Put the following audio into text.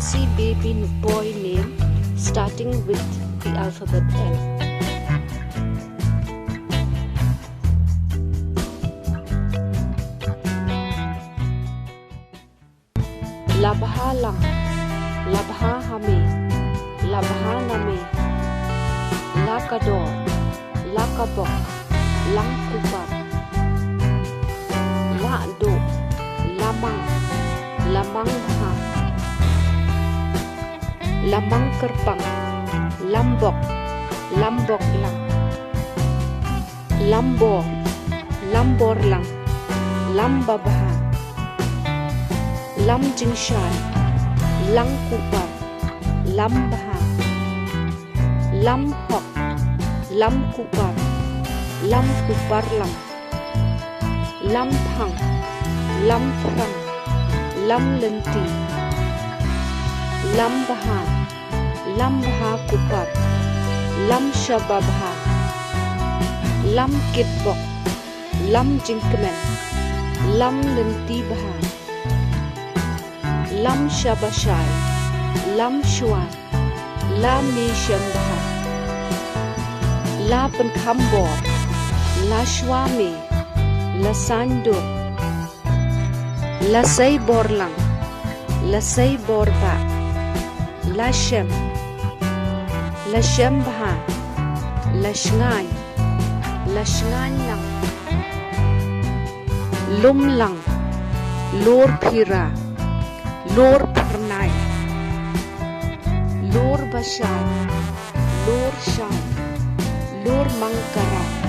Fussy baby boy name starting with the alphabet L. Labha lang, labha hame, labha name, lakador, lakabok, lang kupap, lado, lamang, lamang ha, lamang kerpang, lambok, lambok lang, lambor, lambor lang, lambabha, lam jingshan, lang kupar, lambha, lam hok, lam kupar lang, lam phang, lam prang, lam lenti, lam baha kupar, lam shababha, lam kitbok, lam jinkmen, lam lenti baha, lam shabashai, lam shuan, la misham baha, la penkhambor, la shwame, la sandur, la say borlang, la say borba, la shem baha, la shngai lang, lum lang, lor phira, lor pernai, lor bashai, lor shai, lor mangkara.